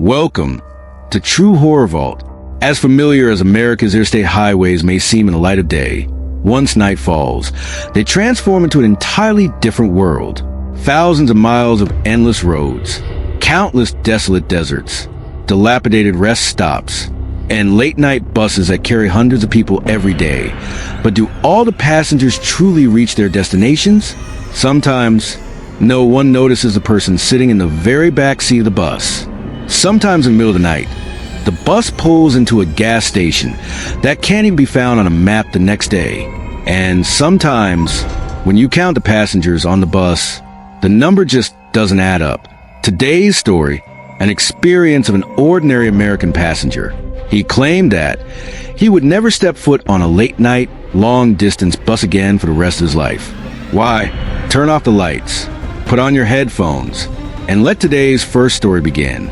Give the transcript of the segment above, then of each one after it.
Welcome to True Horror Vault. As familiar as America's interstate highways may seem in the light of day, once night falls, they transform into an entirely different world. Thousands of miles of endless roads, countless desolate deserts, dilapidated rest stops, and late-night buses that carry hundreds of people every day. But do all the passengers truly reach their destinations? Sometimes, no one notices the person sitting in the very back seat of the bus. Sometimes in the middle of the night, the bus pulls into a gas station that can't even be found on a map the next day. And sometimes, when you count the passengers on the bus, the number just doesn't add up. Today's story, an experience of an ordinary American passenger. He claimed that he would never step foot on a late-night, long-distance bus again for the rest of his life. Why? Turn off the lights, put on your headphones, and let today's first story begin.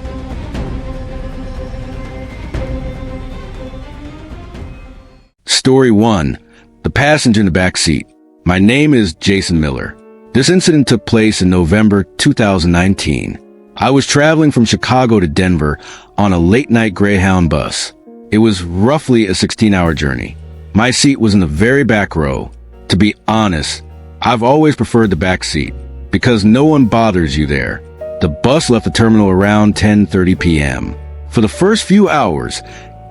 Story 1. The passenger in the back seat. My name is Jason Miller. This incident took place in November 2019. I was traveling from Chicago to Denver on a late-night Greyhound bus. It was roughly a 16-hour journey. My seat was in the very back row. To be honest, I've always preferred the back seat because no one bothers you there. The bus left the terminal around 10:30 p.m. For the first few hours,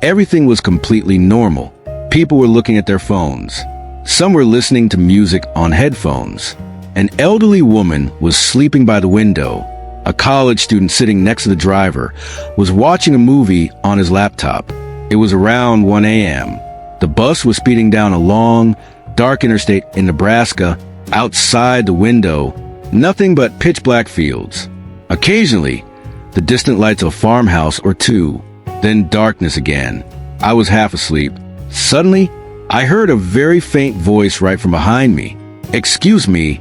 everything was completely normal. People were looking at their phones. Some were listening to music on headphones. An elderly woman was sleeping by the window. A college student sitting next to the driver was watching a movie on his laptop. It was around 1 a.m. The bus was speeding down a long, dark interstate in Nebraska. Outside the window, nothing but pitch-black fields. Occasionally, the distant lights of a farmhouse or two, then darkness again. I was half asleep. Suddenly, I heard a very faint voice right from behind me. "Excuse me."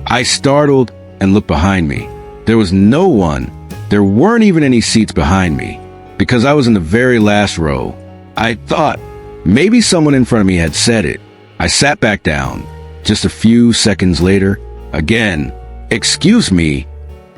I startled and looked behind me. There was no one. There weren't even any seats behind me, because I was in the very last row. I thought maybe someone in front of me had said it. I sat back down. Just a few seconds later, again, "Excuse me."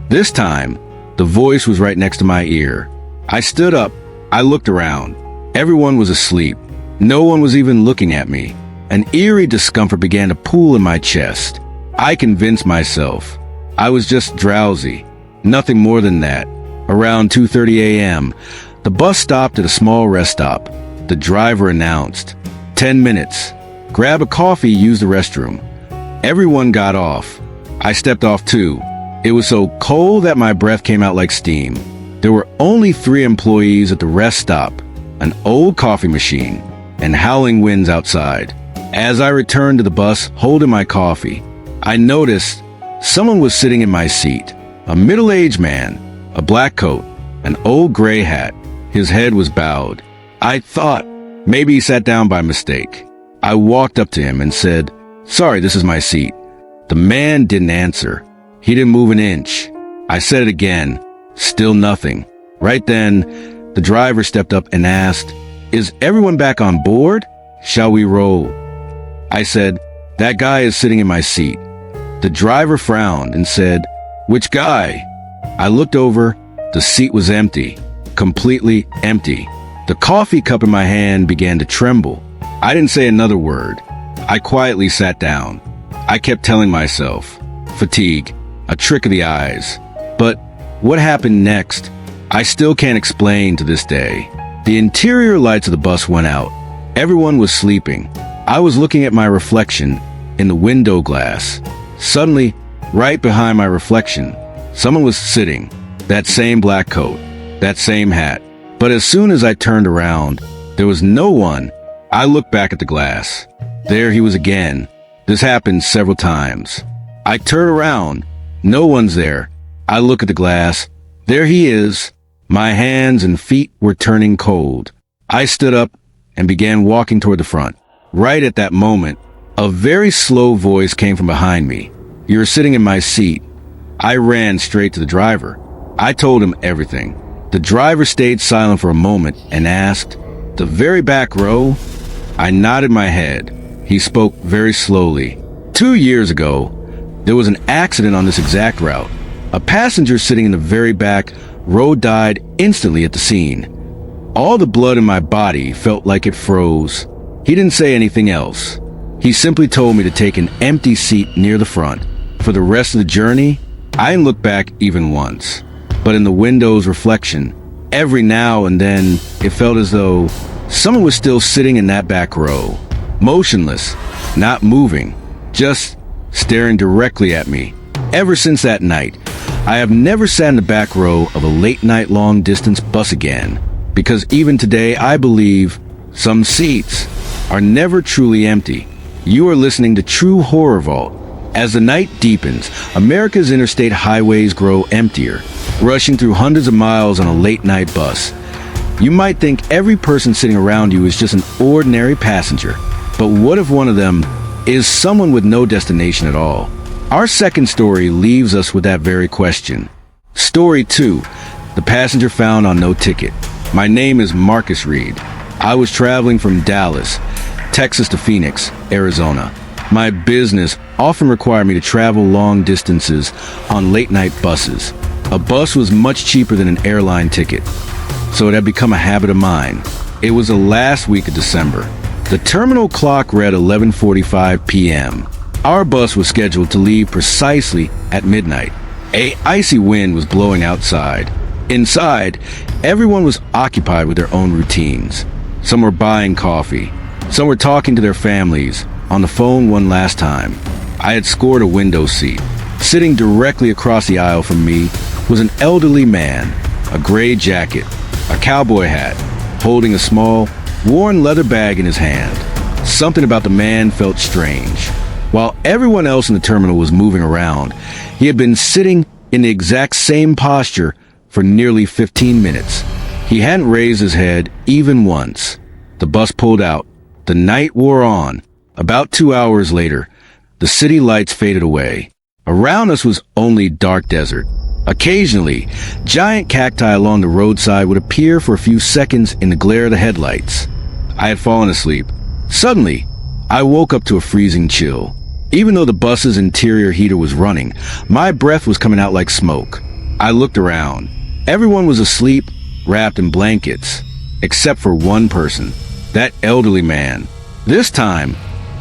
This time, the voice was right next to my ear. I stood up. I looked around. Everyone was asleep. No one was even looking at me. An eerie discomfort began to pool in my chest. I convinced myself I was just drowsy. Nothing more than that. Around 2:30 a.m., the bus stopped at a small rest stop. The driver announced, 10 minutes. Grab a coffee, use the restroom. Everyone got off. I stepped off too. It was so cold that my breath came out like steam. There were only 3 employees at the rest stop, an old coffee machine, and howling winds outside. As I returned to the bus holding my coffee, I noticed someone was sitting in my seat. A middle-aged man, a black coat, an old gray hat. His head was bowed. I thought maybe he sat down by mistake. I walked up to him and said, "Sorry, this is my seat." The man didn't answer. He didn't move an inch. I said it again. Still nothing. Right then, the driver stepped up and asked, "Is everyone back on board? Shall we roll?" I said, "That guy is sitting in my seat." The driver frowned and said, "Which guy?" I looked over. The seat was empty. Completely empty. The coffee cup in my hand began to tremble. I didn't say another word. I quietly sat down. I kept telling myself, fatigue, a trick of the eyes. But what happened next, I still can't explain to this day. The interior lights of the bus went out. Everyone was sleeping. I was looking at my reflection in the window glass. Suddenly, right behind my reflection, someone was sitting. That same black coat, that same hat. But as soon as I turned around, there was no one. I looked back at the glass. There he was again. This happened several times. I turn around. No one's there. I look at the glass. There he is. My hands and feet were turning cold. I stood up and began walking toward the front. Right at that moment, a very slow voice came from behind me. "You're sitting in my seat." I ran straight to the driver. I told him everything. The driver stayed silent for a moment and asked, "The very back row?" I nodded my head. He spoke very slowly. 2 years ago, there was an accident on this exact route. A passenger sitting in the very back Roe died instantly at the scene. All the blood in my body felt like it froze. He didn't say anything else. He simply told me to take an empty seat near the front. For the rest of the journey, I didn't look back even once. But in the window's reflection, every now and then, it felt as though someone was still sitting in that back row, motionless, not moving, just staring directly at me. Ever since that night, I have never sat in the back row of a late-night long-distance bus again, because even today I believe some seats are never truly empty. You are listening to True Horror Vault. As the night deepens, America's interstate highways grow emptier, rushing through hundreds of miles on a late-night bus. You might think every person sitting around you is just an ordinary passenger, but what if one of them is someone with no destination at all? Our second story leaves us with that very question. Story 2, the passenger found on no ticket. My name is Marcus Reed. I was traveling from Dallas, Texas to Phoenix, Arizona. My business often required me to travel long distances on late-night buses. A bus was much cheaper than an airline ticket, so it had become a habit of mine. It was the last week of December. The terminal clock read 11:45 p.m. Our bus was scheduled to leave precisely at midnight. An icy wind was blowing outside. Inside, everyone was occupied with their own routines. Some were buying coffee. Some were talking to their families on the phone one last time. I had scored a window seat. Sitting directly across the aisle from me was an elderly man, a gray jacket, a cowboy hat, holding a small, worn leather bag in his hand. Something about the man felt strange. While everyone else in the terminal was moving around, he had been sitting in the exact same posture for nearly 15 minutes. He hadn't raised his head even once. The bus pulled out. The night wore on. About 2 hours later, the city lights faded away. Around us was only dark desert. Occasionally, giant cacti along the roadside would appear for a few seconds in the glare of the headlights. I had fallen asleep. Suddenly, I woke up to a freezing chill. Even though the bus's interior heater was running, my breath was coming out like smoke. I looked around. Everyone was asleep, wrapped in blankets, except for one person, that elderly man. This time,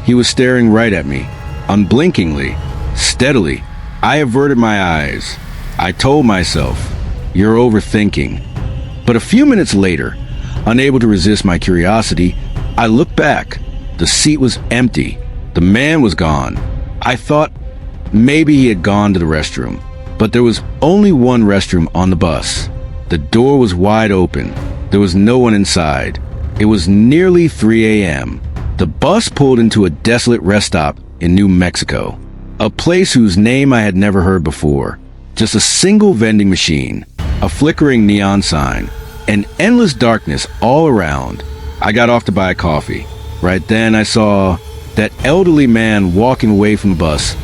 he was staring right at me, unblinkingly, steadily. I averted my eyes. I told myself, "You're overthinking." But a few minutes later, unable to resist my curiosity, I looked back. The seat was empty. The man was gone. I thought maybe he had gone to the restroom, but there was only one restroom on the bus. The door was wide open. There was no one inside. It was nearly 3 a.m. The bus pulled into a desolate rest stop in New Mexico, a place whose name I had never heard before. Just a single vending machine, a flickering neon sign, and endless darkness all around. I got off to buy a coffee. Right then I saw that elderly man walking away from the bus,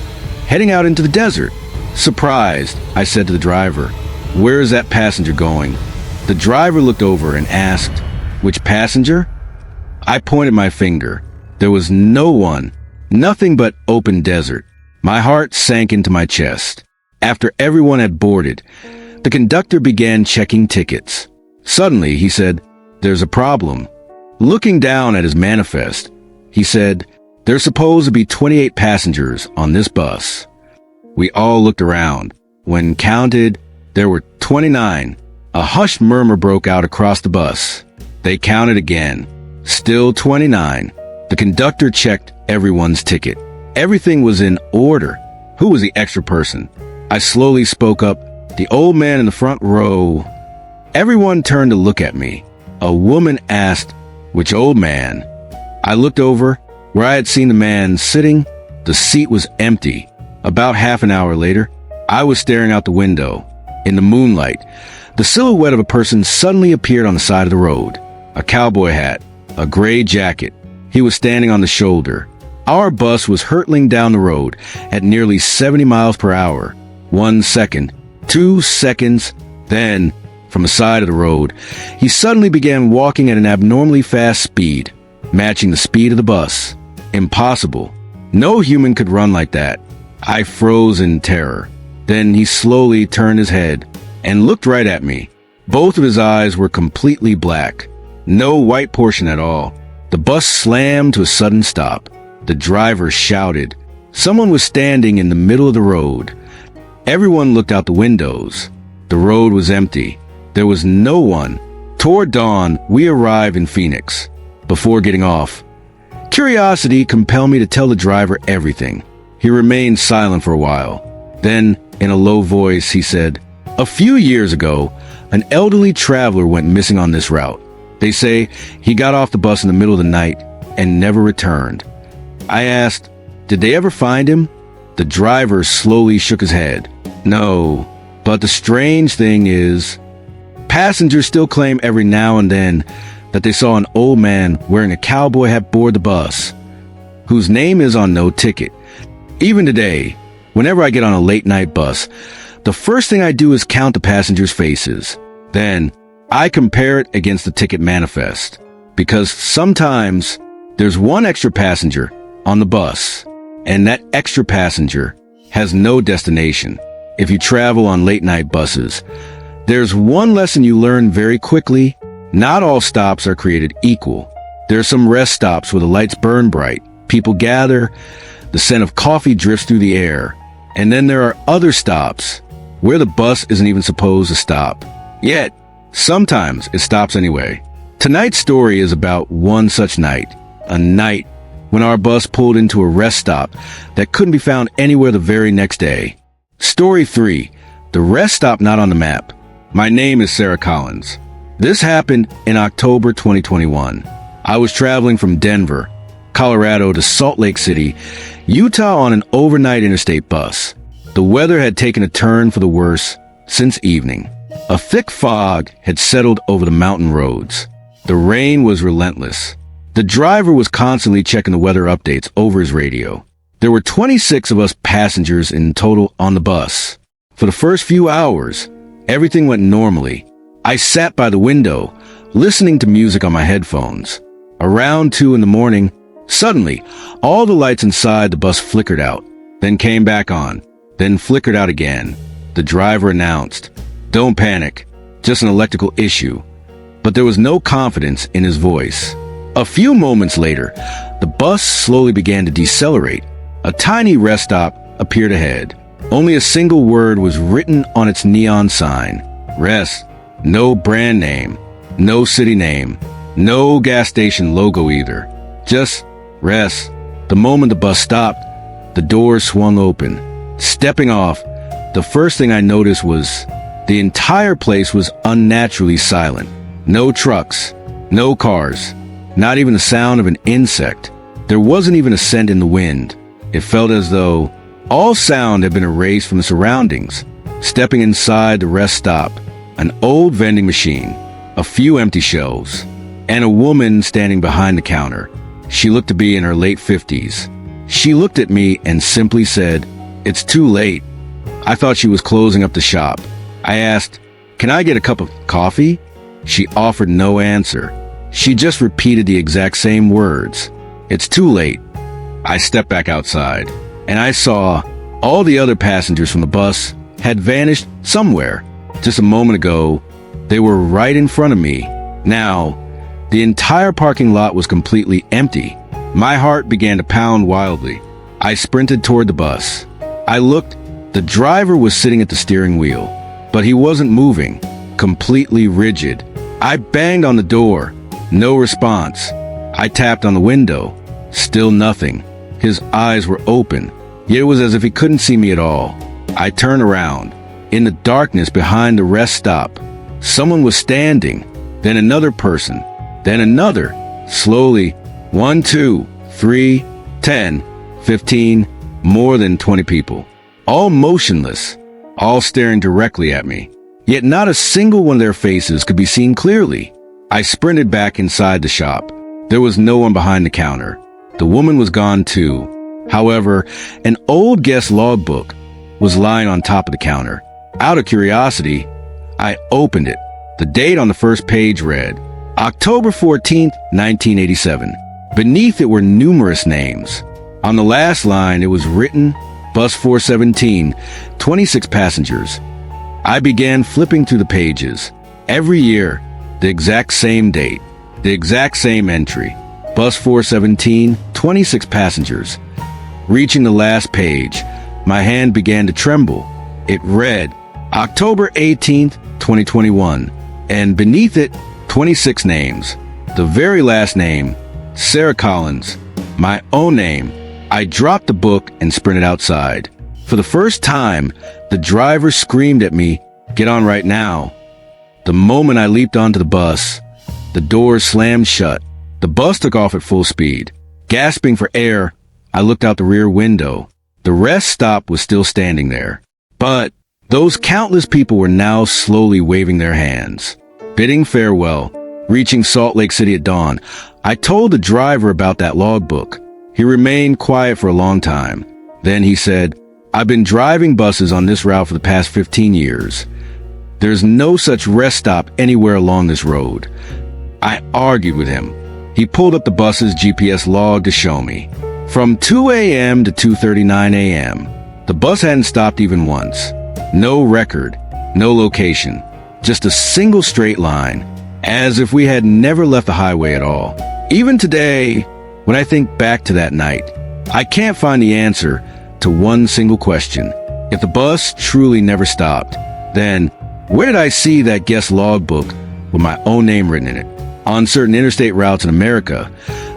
heading out into the desert. Surprised, I said to the driver, "Where is that passenger going?" The driver looked over and asked, "Which passenger?" I pointed my finger. There was no one, nothing but open desert. My heart sank into my chest. After everyone had boarded, the conductor began checking tickets. Suddenly, he said, "There's a problem." Looking down at his manifest, he said, "There's supposed to be 28 passengers on this bus." We all looked around. When counted, there were 29. A hushed murmur broke out across the bus. They counted again. Still 29. The conductor checked everyone's ticket. Everything was in order. Who was the extra person? I slowly spoke up. "The old man in the front row." Everyone turned to look at me. A woman asked, "Which old man?" I looked over where I had seen the man sitting. The seat was empty. About half an hour later, I was staring out the window. In the moonlight, the silhouette of a person suddenly appeared on the side of the road. A cowboy hat, a gray jacket. He was standing on the shoulder. Our bus was hurtling down the road at nearly 70 miles per hour. 1 second, 2 seconds, then, from the side of the road, he suddenly began walking at an abnormally fast speed, matching the speed of the bus. Impossible. No human could run like that. I froze in terror. Then he slowly turned his head and looked right at me. Both of his eyes were completely black. No white portion at all. The bus slammed to a sudden stop. The driver shouted. Someone was standing in the middle of the road. Everyone looked out the windows. The road was empty. There was no one. Toward dawn, we arrived in Phoenix. Before getting off, curiosity compelled me to tell the driver everything. He remained silent for a while. Then, in a low voice, he said, "A few years ago, an elderly traveler went missing on this route. They say he got off the bus in the middle of the night and never returned." I asked, "Did they ever find him?" The driver slowly shook his head. "No, but the strange thing is, passengers still claim every now and then that they saw an old man wearing a cowboy hat board the bus, whose name is on no ticket. Even today, whenever I get on a late-night bus, the first thing I do is count the passengers' faces. Then, I compare it against the ticket manifest, because sometimes there's one extra passenger on the bus, and that extra passenger has no destination. If you travel on late-night buses, there's one lesson you learn very quickly. Not all stops are created equal. There are some rest stops where the lights burn bright, people gather, the scent of coffee drifts through the air. And then there are other stops where the bus isn't even supposed to stop. Yet, sometimes it stops anyway. Tonight's story is about one such night. A night when our bus pulled into a rest stop that couldn't be found anywhere the very next day. Story 3. The rest stop not on the map. My name is Sarah Collins. This happened in October 2021. I was traveling from Denver, Colorado to Salt Lake City, Utah on an overnight interstate bus. The weather had taken a turn for the worse since evening. A thick fog had settled over the mountain roads. The rain was relentless. The driver was constantly checking the weather updates over his radio. There were 26 of us passengers in total on the bus. For the first few hours, everything went normally. I sat by the window, listening to music on my headphones. Around 2 in the morning, suddenly, all the lights inside the bus flickered out, then came back on, then flickered out again. The driver announced, "Don't panic, just an electrical issue." But there was no confidence in his voice. A few moments later, the bus slowly began to decelerate. A tiny rest stop appeared ahead. Only a single word was written on its neon sign. Rest. No brand name. No city name. No gas station logo either. Just rest. The moment the bus stopped, the doors swung open. Stepping off, the first thing I noticed was the entire place was unnaturally silent. No trucks. No cars. Not even the sound of an insect. There wasn't even a scent in the wind. It felt as though all sound had been erased from the surroundings. Stepping inside the rest stop, an old vending machine, a few empty shelves, and a woman standing behind the counter. She looked to be in her late 50s. She looked at me and simply said, "It's too late." I thought she was closing up the shop. I asked, "Can I get a cup of coffee?" She offered no answer. She just repeated the exact same words. "It's too late." I stepped back outside, and I saw all the other passengers from the bus had vanished somewhere. Just a moment ago, they were right in front of me. Now, the entire parking lot was completely empty. My heart began to pound wildly. I sprinted toward the bus. I looked. The driver was sitting at the steering wheel, but he wasn't moving, completely rigid. I banged on the door. No response. I tapped on the window. Still nothing. His eyes were open, yet it was as if he couldn't see me at all. I turned around. In the darkness behind the rest stop, someone was standing, then another person, then another. Slowly, 1, 2, 3, 10, 15, more than 20 people. All motionless, all staring directly at me. Yet not a single one of their faces could be seen clearly. I sprinted back inside the shop. There was no one behind the counter. The woman was gone too. However, an old guest logbook was lying on top of the counter. Out of curiosity, I opened it. The date on the first page read, October 14th, 1987. Beneath it were numerous names. On the last line, it was written, Bus 417, 26 passengers. I began flipping through the pages. Every year, the exact same date, the exact same entry. Bus 417, 26 passengers. Reaching the last page, my hand began to tremble. It read, October 18th, 2021, and beneath it, 26 names. The very last name, Sarah Collins, my own name. I dropped the book and sprinted outside. For the first time, the driver screamed at me, "Get on right now." The moment I leaped onto the bus, the doors slammed shut. The bus took off at full speed. Gasping for air, I looked out the rear window. The rest stop was still standing there. But those countless people were now slowly waving their hands, bidding farewell. Reaching Salt Lake City at dawn, I told the driver about that logbook. He remained quiet for a long time. Then he said, "I've been driving buses on this route for the past 15 years. There's no such rest stop anywhere along this road." I argued with him. He pulled up the bus's GPS log to show me. From 2 a.m. to 2:39 a.m., the bus hadn't stopped even once. No record, no location, just a single straight line, as if we had never left the highway at all. Even today, when I think back to that night, I can't find the answer to one single question. If the bus truly never stopped, then where did I see that guest logbook with my own name written in it? On certain interstate routes in America,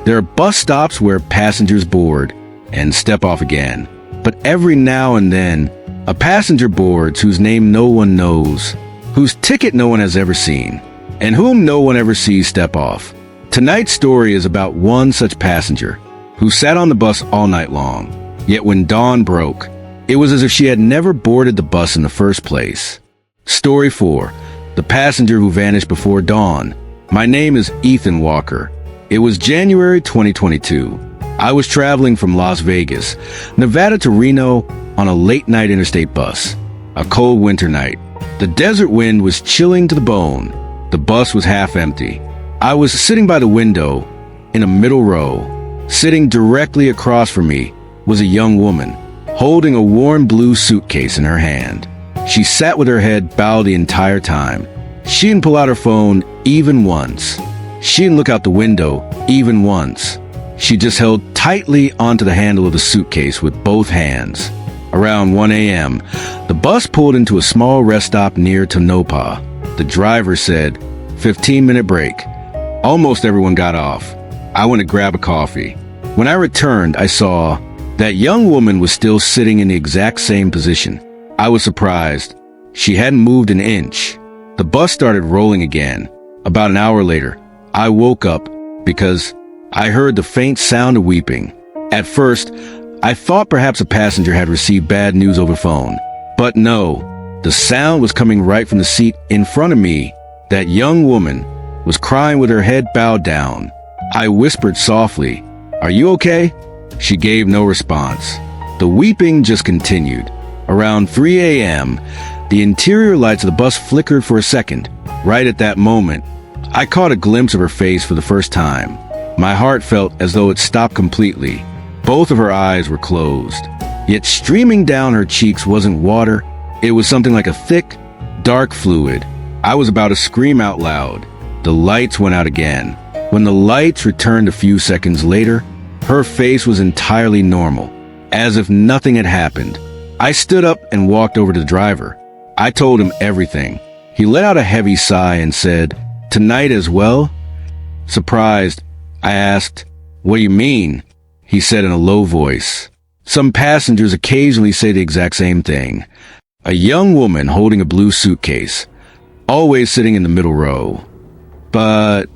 there are bus stops where passengers board and step off again. But every now and then, a passenger boards whose name no one knows, whose ticket no one has ever seen, and whom no one ever sees step off. Tonight's story is about one such passenger who sat on the bus all night long. Yet when dawn broke, it was as if she had never boarded the bus in the first place. Story 4. The passenger who vanished before dawn. My name is Ethan Walker. It was January 2022. I was traveling from Las Vegas, Nevada to Reno on a late-night interstate bus. A cold winter night. The desert wind was chilling to the bone. The bus was half empty. I was sitting by the window in a middle row. Sitting directly across from me was a young woman, holding a worn blue suitcase in her hand. She sat with her head bowed the entire time. She didn't pull out her phone even once. She didn't look out the window even once. She just held tightly onto the handle of the suitcase with both hands. Around 1 a.m., the bus pulled into a small rest stop near Tonopah. The driver said, 15-minute break. Almost everyone got off. I went to grab a coffee. When I returned, I saw that young woman was still sitting in the exact same position. I was surprised. She hadn't moved an inch. The bus started rolling again. About an hour later, I woke up because I heard the faint sound of weeping. At first, I thought perhaps a passenger had received bad news over phone. But no, the sound was coming right from the seat in front of me. That young woman was crying with her head bowed down. I whispered softly, "Are you okay?" She gave no response. The weeping just continued. Around 3 a.m., the interior lights of the bus flickered for a second. Right at that moment, I caught a glimpse of her face for the first time. My heart felt as though it stopped completely. Both of her eyes were closed. Yet streaming down her cheeks wasn't water. It was something like a thick, dark fluid. I was about to scream out loud. The lights went out again. When the lights returned a few seconds later, her face was entirely normal, as if nothing had happened. I stood up and walked over to the driver. I told him everything. He let out a heavy sigh and said, "Tonight as well?" Surprised, I asked, "What do you mean?" He said in a low voice. Some passengers occasionally say the exact same thing. A young woman holding a blue suitcase, always sitting in the middle row. But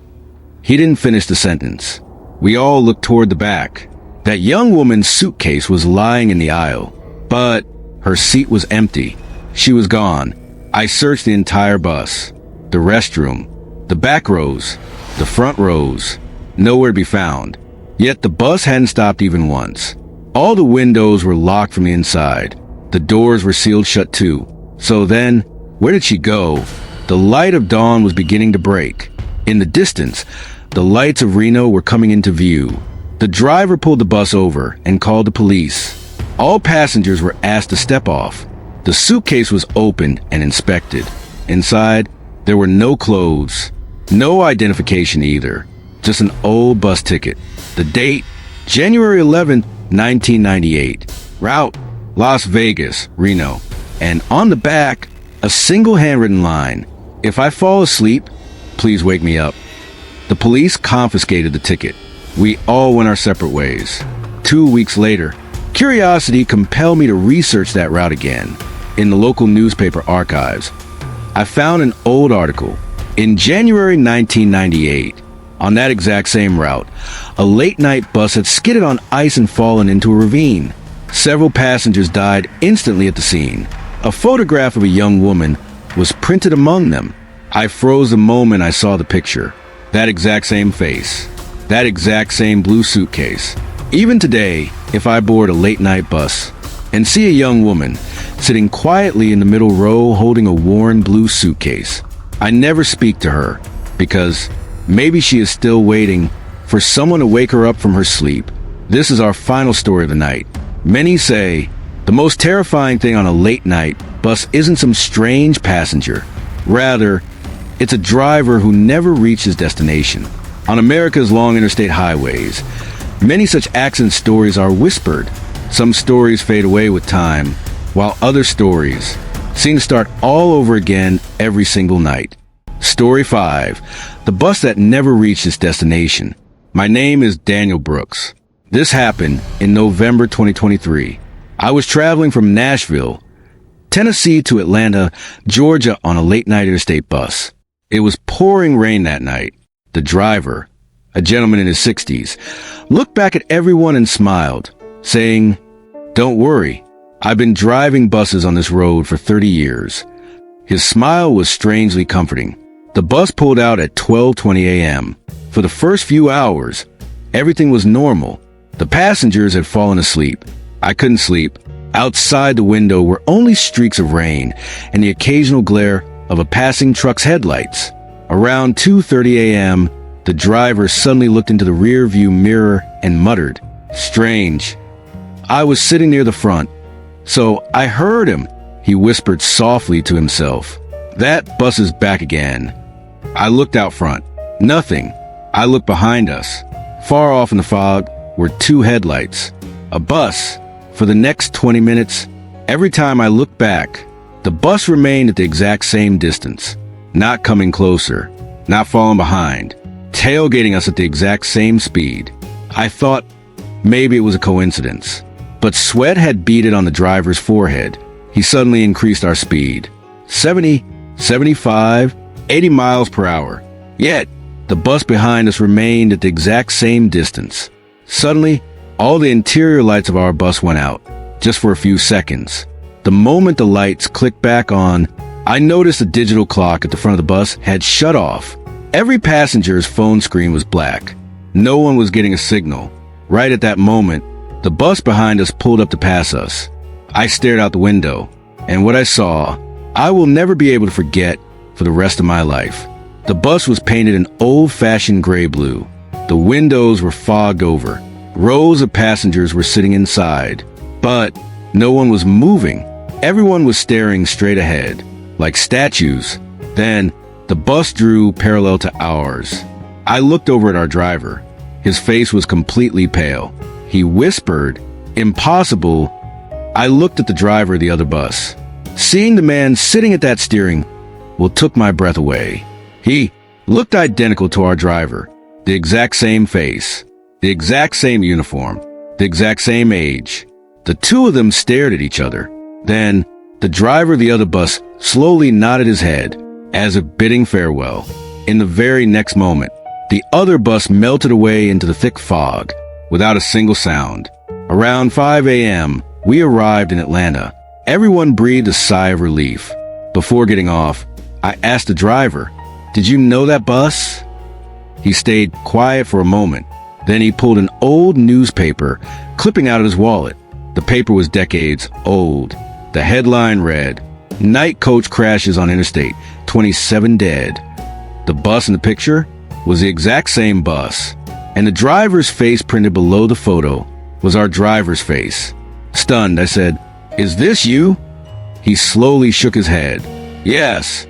he didn't finish the sentence. We all looked toward the back. That young woman's suitcase was lying in the aisle, but her seat was empty. She was gone. I searched the entire bus, the restroom, the back rows, the front rows. Nowhere to be found. Yet the bus hadn't stopped even once. All the windows were locked from the inside. The doors were sealed shut too. So then, where did she go? The light of dawn was beginning to break. In the distance, the lights of Reno were coming into view. The driver pulled the bus over and called the police. All passengers were asked to step off. The suitcase was opened and inspected. Inside, There were no clothes, no identification either, just an old bus ticket. The date, January 11th, 1998. Route, Las Vegas, Reno. And on the back, a single handwritten line. If I fall asleep, please wake me up. The police confiscated the ticket. We all went our separate ways. 2 weeks later, curiosity compelled me to research that route again in the local newspaper archives. I found an old article. In January 1998, on that exact same route, a late-night bus had skidded on ice and fallen into a ravine. Several passengers died instantly at the scene. A photograph of a young woman was printed among them. I froze the moment I saw the picture. That exact same face. That exact same blue suitcase. Even today, if I board a late-night bus and see a young woman sitting quietly in the middle row holding a worn blue suitcase, I never speak to her because maybe she is still waiting for someone to wake her up from her sleep. This is our final story of the night. Many say the most terrifying thing on a late-night bus isn't some strange passenger. Rather, it's a driver who never reached his destination. On America's long interstate highways, many such accident stories are whispered. Some stories fade away with time, while other stories seem to start all over again every single night. Story 5. The bus that never reached its destination. My name is Daniel Brooks. This happened in November 2023. I was traveling from Nashville, Tennessee to Atlanta, Georgia on a late-night interstate bus. It was pouring rain that night. The driver, a gentleman in his 60s, looked back at everyone and smiled, saying, "Don't worry, I've been driving buses on this road for 30 years. His smile was strangely comforting. The bus pulled out at 12:20 a.m. For the first few hours, everything was normal. The passengers had fallen asleep. I couldn't sleep. Outside the window were only streaks of rain and the occasional glare of a passing truck's headlights. Around 2:30 a.m., the driver suddenly looked into the rear-view mirror and muttered, "Strange." I was sitting near the front, so I heard him. He whispered softly to himself, "That bus is back again." I looked out front. Nothing. I looked behind us. Far off in the fog were two headlights. A bus. For the next 20 minutes, every time I looked back, the bus remained at the exact same distance, not coming closer, not falling behind, tailgating us at the exact same speed. I thought maybe it was a coincidence, but sweat had beaded on the driver's forehead. He suddenly increased our speed. 70, 75, 80 miles per hour. Yet, the bus behind us remained at the exact same distance. Suddenly, all the interior lights of our bus went out, just for a few seconds. The moment the lights clicked back on, I noticed the digital clock at the front of the bus had shut off. Every passenger's phone screen was black. No one was getting a signal. Right at that moment, the bus behind us pulled up to pass us. I stared out the window, and what I saw, I will never be able to forget for the rest of my life. The bus was painted an old-fashioned gray-blue. The windows were fogged over. Rows of passengers were sitting inside, but no one was moving. Everyone was staring straight ahead, like statues. Then, the bus drew parallel to ours. I looked over at our driver. His face was completely pale. He whispered, "Impossible." I looked at the driver of the other bus. Seeing the man sitting at that steering wheel took my breath away. He looked identical to our driver. The exact same face. The exact same uniform. The exact same age. The two of them stared at each other. Then, the driver of the other bus slowly nodded his head, as if bidding farewell. In the very next moment, the other bus melted away into the thick fog, without a single sound. Around 5 a.m., we arrived in Atlanta. Everyone breathed a sigh of relief. Before getting off, I asked the driver, "Did you know that bus?" He stayed quiet for a moment. Then he pulled an old newspaper, clipping out of his wallet. The paper was decades old. The headline read, "Night coach crashes on Interstate, 27 dead." The bus in the picture was the exact same bus, and the driver's face printed below the photo was our driver's face. Stunned, I said, "Is this you?" He slowly shook his head. "Yes."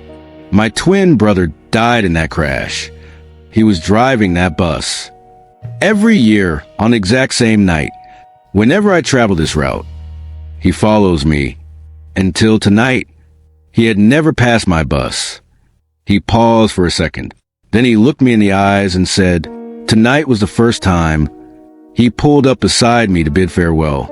My twin brother died in that crash. He was driving that bus. Every year, on the exact same night, whenever I travel this route, he follows me. Until tonight, he had never passed my bus. He paused for a second. Then he looked me in the eyes and said, "Tonight was the first time." He pulled up beside me to bid farewell.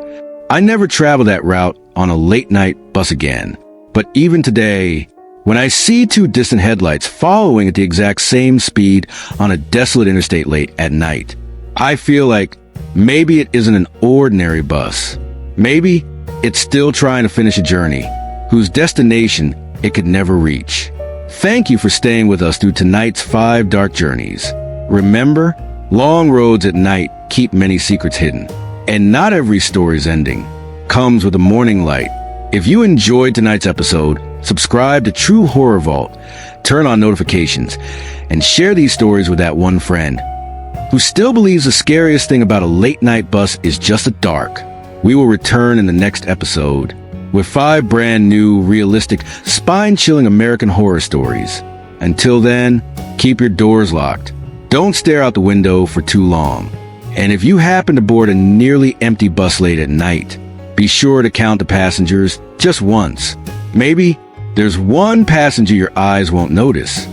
I never traveled that route on a late-night bus again. But even today, when I see two distant headlights following at the exact same speed on a desolate interstate late at night, I feel like maybe it isn't an ordinary bus. Maybe it's still trying to finish a journey whose destination it could never reach. Thank you for staying with us through tonight's 5 dark journeys. Remember, long roads at night keep many secrets hidden, and not every story's ending comes with a morning light. If you enjoyed tonight's episode, subscribe to True Horror Vault, turn on notifications, and share these stories with that one friend who still believes the scariest thing about a late-night bus is just the dark. We will return in the next episode with 5 brand new, realistic, spine-chilling American horror stories. Until then, keep your doors locked. Don't stare out the window for too long. And if you happen to board a nearly empty bus late at night, be sure to count the passengers just once. Maybe there's one passenger your eyes won't notice.